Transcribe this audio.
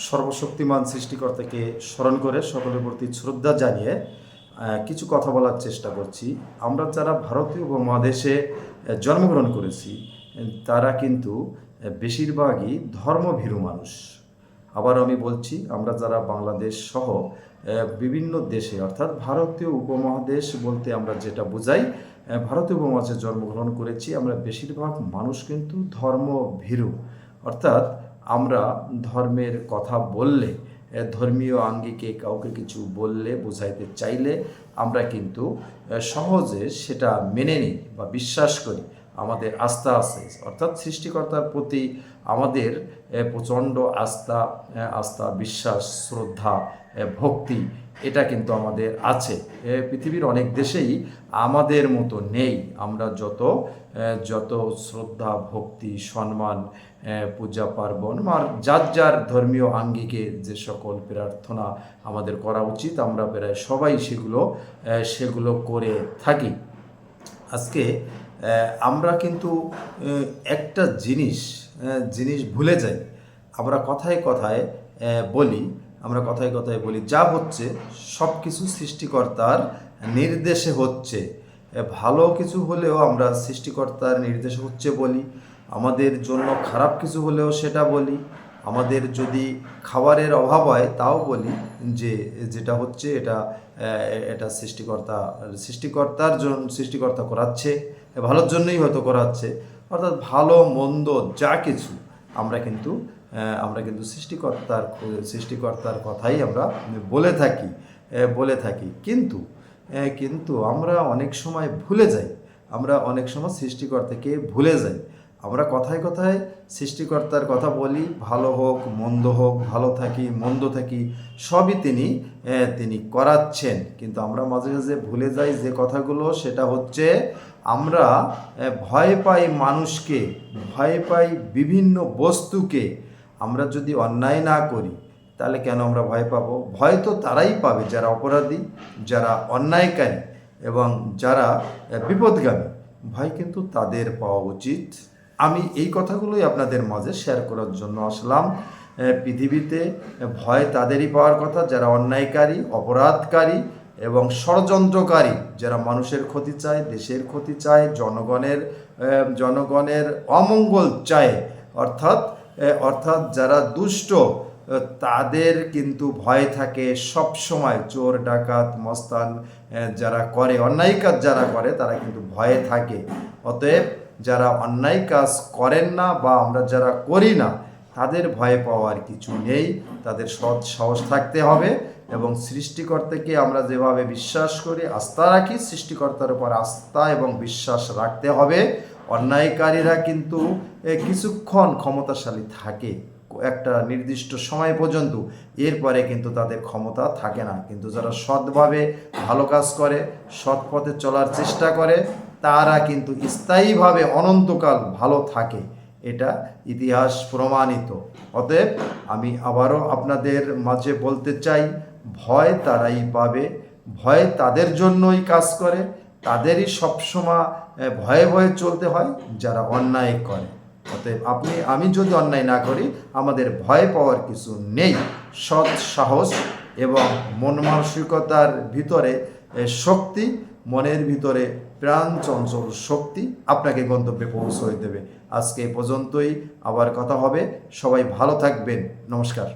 সর্বশক্তিমান সৃষ্টিকর্তাকে স্মরণ করে সকলের প্রতি শ্রদ্ধা জানিয়ে কিছু কথা বলার চেষ্টা করছি। আমরা যারা ভারতীয় উপমহাদেশে জন্মগ্রহণ করেছি তারা কিন্তু বেশিরভাগই ধর্মভীরু মানুষ। আবার আমি বলছি, আমরা যারা বাংলাদেশ সহ বিভিন্ন দেশে অর্থাৎ ভারতীয় উপমহাদেশ বলতে আমরা যেটা বোঝাই, ভারতীয় উপমহাদেশে জন্মগ্রহণ করেছি, আমরা বেশিরভাগ মানুষ কিন্তু ধর্মভীরু। অর্থাৎ আমরা ধর্মের কথা বললে, ধর্মীয় আঙ্গিকে কাউকে কিছু বললে, বোঝাইতে চাইলে আমরা কিন্তু সহজে সেটা মেনে নিই বা বিশ্বাস করি। আমাদের আস্থা আছে, অর্থাৎ সৃষ্টিকর্তার প্রতি আমাদের প্রচণ্ড আস্থা, বিশ্বাস, শ্রদ্ধা, ভক্তি, এটা কিন্তু আমাদের আছে। পৃথিবীর অনেক দেশেই আমাদের মতো নেই। আমরা যত শ্রদ্ধা, ভক্তি, সম্মান, পূজা পার্বণ আর যার ধর্মীয় আঙ্গিকে যে সকল প্রার্থনা আমাদের করা উচিত, আমরা প্রায় সবাই সেগুলো করে থাকি। আজকে আমরা কিন্তু একটা জিনিস ভুলে যাই। আমরা কথায় কথায় বলি যা হচ্ছে সব কিছু সৃষ্টিকর্তার নির্দেশে হচ্ছে। ভালো কিছু হলেও আমরা সৃষ্টিকর্তার নির্দেশে হচ্ছে বলি, আমাদের জন্য খারাপ কিছু হলেও সেটা বলি, আমাদের যদি খাবারের অভাব হয় তাও বলি যে যেটা হচ্ছে এটা সৃষ্টিকর্তা করাচ্ছে, ভালোর জন্যই হয়তো করাচ্ছে। অর্থাৎ ভালো মন্দ যা কিছু আমরা কিন্তু সৃষ্টিকর্তার কথাই আমরা বলে থাকি। কিন্তু আমরা অনেক সময় সৃষ্টিকর্তাকে ভুলে যাই। আমরা কথায় কথায় সৃষ্টিকর্তার কথা বলি, ভালো হোক মন্দ হোক, ভালো থাকি মন্দ থাকি, সবই তিনি করাচ্ছেন। কিন্তু আমরা মাঝে মাঝে ভুলে যাই যে কথাগুলো, সেটা হচ্ছে আমরা ভয় পাই মানুষকে, ভয় পাই বিভিন্ন বস্তুকে। আমরা যদি অন্যায় না করি তাহলে কেন আমরা ভয় পাবো? ভয় তো তারাই পাবে যারা অপরাধী, যারা অন্যায়কারী এবং যারা বিপদগামী। ভয় কিন্তু তাদের পাওয়া উচিত। আমি এই কথাগুলোই আপনাদের মাঝে শেয়ার করার জন্য আসলাম। পৃথিবীতে ভয় তাদেরই পাওয়ার কথা যারা অন্যায়কারী, অপরাধকারী এবং ষড়যন্ত্রকারী, যারা মানুষের ক্ষতি চায়, দেশের ক্ষতি চায়, জনগণের অমঙ্গল চায়। অর্থাৎ যারা দুষ্ট, তাদের কিন্তু ভয় থাকে সব সময়। চোর, ডাকাত, মস্তান যারা করে, অন্যায় কাজ যারা করে, তারা কিন্তু ভয়ে থাকে। অতএব যারা অন্যায় কাজ করেন না বা আমরা যারা করি না, তাদের ভয় পাওয়ার কিছু নেই। তাদের সৎ সাহস থাকতে হবে এবং সৃষ্টিকর্তাকে আমরা যেভাবে বিশ্বাস করি, আস্থা রাখি, সৃষ্টিকর্তার উপর আস্থা এবং বিশ্বাস রাখতে হবে। অন্যায়কারীরা কিন্তু কিছুক্ষণ ক্ষমতাশালী থাকে, একটা নির্দিষ্ট সময় পর্যন্ত, এরপরে কিন্তু তাদের ক্ষমতা থাকে না। কিন্তু যারা সৎভাবে ভালো কাজ করে, সৎ পথে চলার চেষ্টা করে, তারা কিন্তু স্থায়ীভাবে অনন্তকাল ভালো থাকে। এটা ইতিহাস প্রমাণিত। অতএব আমি আবারও আপনাদের মাঝে বলতে চাই, ভয় তারাই পাবে, ভয় তাদের জন্যই কাজ করে, তাদেরই সবসময় ভয়ে ভয়ে চলতে হয় যারা অন্যায় করে। অতএব আমি যদি অন্যায় না করি, আমাদের ভয় পাওয়ার কিছু নেই। সৎ সাহস এবং মন মানসিকতার ভিতরে শক্তি, মনের ভিতরে প্রাণ চঞ্চল শক্তি আপনাকে গন্তব্যে পৌঁছে দেবে। আজকে এ পর্যন্তই, আবার কথা হবে। সবাই ভালো থাকবেন। নমস্কার।